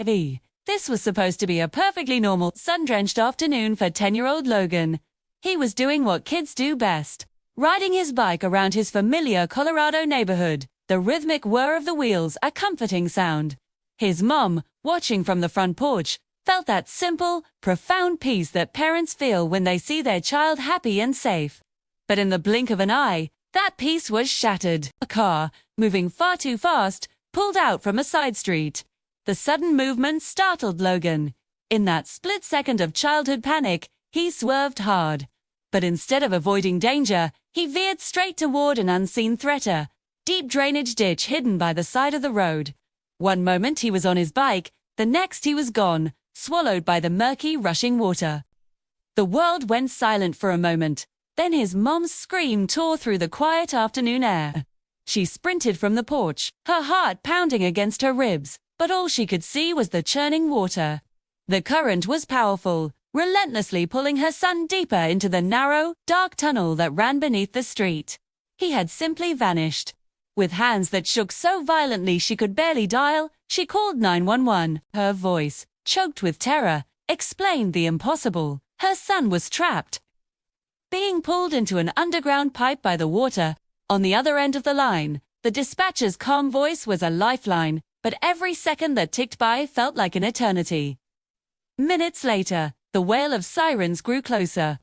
This was supposed to be a perfectly normal, sun-drenched afternoon for 10-year-old Logan. He was doing what kids do best, riding his bike around his familiar Colorado neighborhood, the rhythmic whir of the wheels a comforting sound. His mom, watching from the front porch, felt that simple, profound peace that parents feel when they see their child happy and safe. But in the blink of an eye, that peace was shattered. A car, moving far too fast, pulled out from a side street. The sudden movement startled Logan. In that split second of childhood panic, he swerved hard. But instead of avoiding danger, he veered straight toward an unseen threat, a deep drainage ditch hidden by the side of the road. One moment he was on his bike, the next he was gone, swallowed by the murky, rushing water. The world went silent for a moment. Then his mom's scream tore through the quiet afternoon air. She sprinted from the porch, her heart pounding against her ribs, but all she could see was the churning water. The current was powerful, relentlessly pulling her son deeper into the narrow, dark tunnel that ran beneath the street. He had simply vanished. With hands that shook so violently she could barely dial, she called 911. Her voice, choked with terror, explained the impossible. Her son was trapped, being pulled into an underground pipe by the water. On the other end of the line, the dispatcher's calm voice was a lifeline, but every second that ticked by felt like an eternity. Minutes later, the wail of sirens grew closer.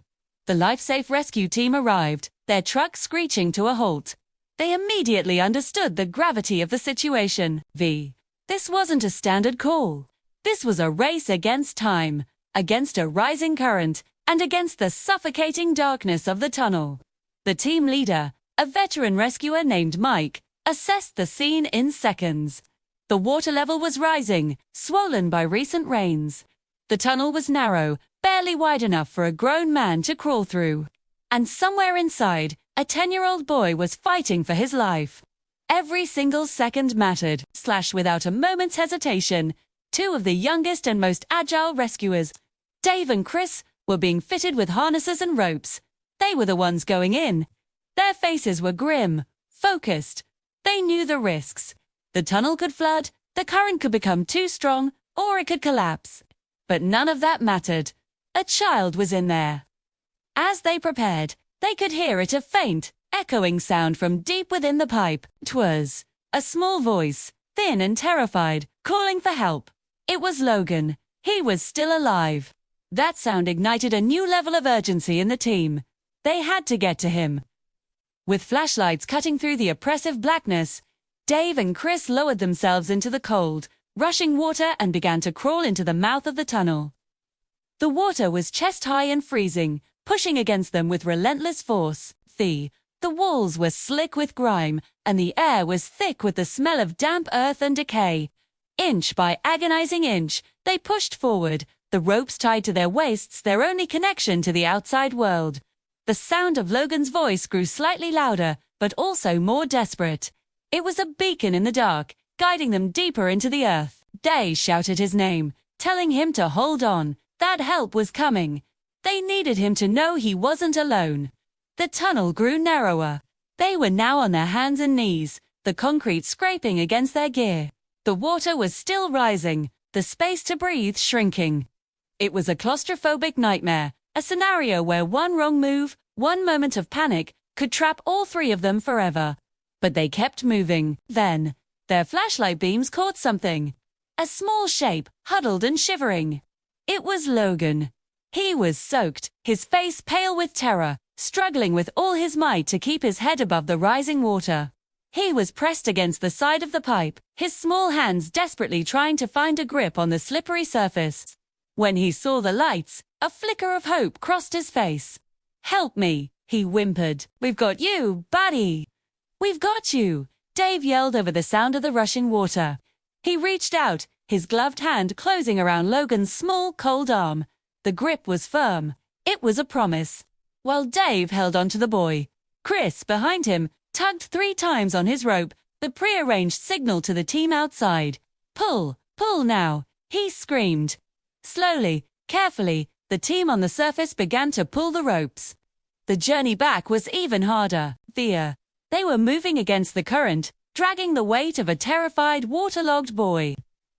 The LifeSafe rescue team arrived, their truck screeching to a halt. They immediately understood the gravity of the situation. This wasn't a standard call. This was a race against time, against a rising current, and against the suffocating darkness of the tunnel. The team leader, a veteran rescuer named Mike, assessed the scene in seconds. The water level was rising, swollen by recent rains. The tunnel was narrow, barely wide enough for a grown man to crawl through. And somewhere inside, a 10-year-old boy was fighting for his life. Every single second mattered. Without a moment's hesitation, two of the youngest and most agile rescuers, Dave and Chris, were being fitted with harnesses and ropes. They were the ones going in. Their faces were grim, focused. They knew the risks. The tunnel could flood, the current could become too strong, or it could collapse. But none of that mattered. A child was in there. As they prepared, they could hear it, a faint, echoing sound from deep within the pipe. 'Twas a small voice, thin and terrified, calling for help. It was Logan. He was still alive. That sound ignited a new level of urgency in the team. They had to get to him. With flashlights cutting through the oppressive blackness, Dave and Chris lowered themselves into the cold, rushing water and began to crawl into the mouth of the tunnel. The water was chest-high and freezing, pushing against them with relentless force. The walls were slick with grime, and the air was thick with the smell of damp earth and decay. Inch by agonizing inch, they pushed forward, the ropes tied to their waists, their only connection to the outside world. The sound of Logan's voice grew slightly louder, but also more desperate. It was a beacon in the dark, guiding them deeper into the earth. Dave shouted his name, telling him to hold on, that help was coming. They needed him to know he wasn't alone. The tunnel grew narrower. They were now on their hands and knees, the concrete scraping against their gear. The water was still rising, the space to breathe shrinking. It was a claustrophobic nightmare, a scenario where one wrong move, one moment of panic, could trap all three of them forever. But they kept moving. Then, their flashlight beams caught something. A small shape, huddled and shivering. It was Logan. He was soaked, his face pale with terror, struggling with all his might to keep his head above the rising water. He was pressed against the side of the pipe, his small hands desperately trying to find a grip on the slippery surface. When he saw the lights, a flicker of hope crossed his face. "Help me," he whimpered. "We've got you, buddy." "We've got you," Dave yelled over the sound of the rushing water. He reached out, his gloved hand closing around Logan's small, cold arm. The grip was firm. It was a promise. While Dave held onto the boy, Chris, behind him, tugged 3 times on his rope, the prearranged signal to the team outside. "Pull, pull now," he screamed. Slowly, carefully, the team on the surface began to pull the ropes. The journey back was even harder. They were moving against the current, dragging the weight of a terrified, waterlogged boy.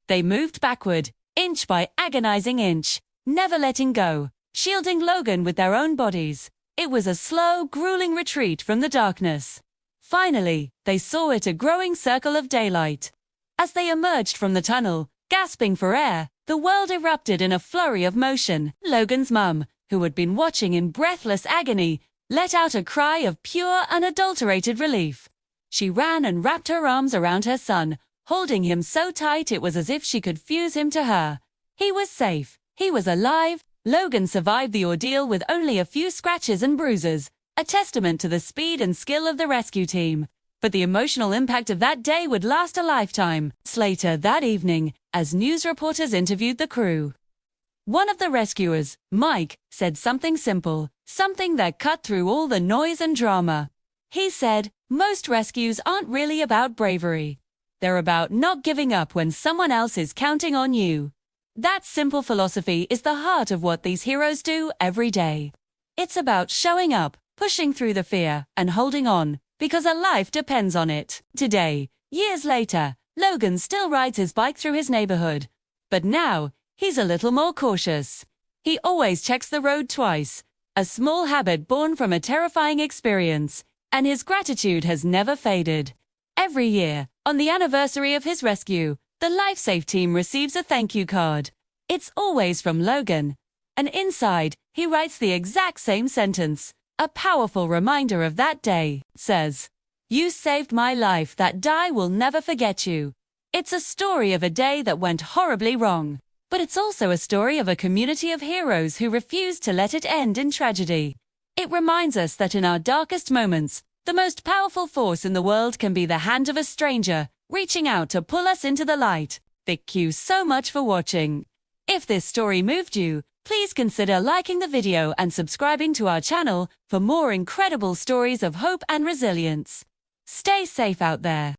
They moved backward, inch by agonizing inch, never letting go, shielding Logan with their own bodies. It was a slow, grueling retreat from the darkness. Finally, they saw it, a growing circle of daylight. As they emerged from the tunnel, gasping for air, the world erupted in a flurry of motion. Logan's mum, who had been watching in breathless agony, let out a cry of pure, unadulterated relief. She ran and wrapped her arms around her son, holding him so tight it was as if she could fuse him to her. He was safe. He was alive. Logan survived the ordeal with only a few scratches and bruises, a testament to the speed and skill of the rescue team. But the emotional impact of that day would last a lifetime. Later that evening, as news reporters interviewed the crew, one of the rescuers, Mike, said something simple, something that cut through all the noise and drama. He said, "Most rescues aren't really about bravery. They're about not giving up when someone else is counting on you." That simple philosophy is the heart of what these heroes do every day. It's about showing up, pushing through the fear, and holding on, because a life depends on it. Today, years later, Logan still rides his bike through his neighborhood. But now, he's a little more cautious. He always checks the road twice, a small habit born from a terrifying experience, and his gratitude has never faded. Every year, on the anniversary of his rescue, the LifeSafe team receives a thank you card. It's always from Logan. And inside, he writes the exact same sentence. A powerful reminder of that day, says, "You saved my life, that day will never forget you." It's a story of a day that went horribly wrong. But it's also a story of a community of heroes who refused to let it end in tragedy. It reminds us that in our darkest moments, the most powerful force in the world can be the hand of a stranger, reaching out to pull us into the light. Thank you so much for watching. If this story moved you, please consider liking the video and subscribing to our channel for more incredible stories of hope and resilience. Stay safe out there.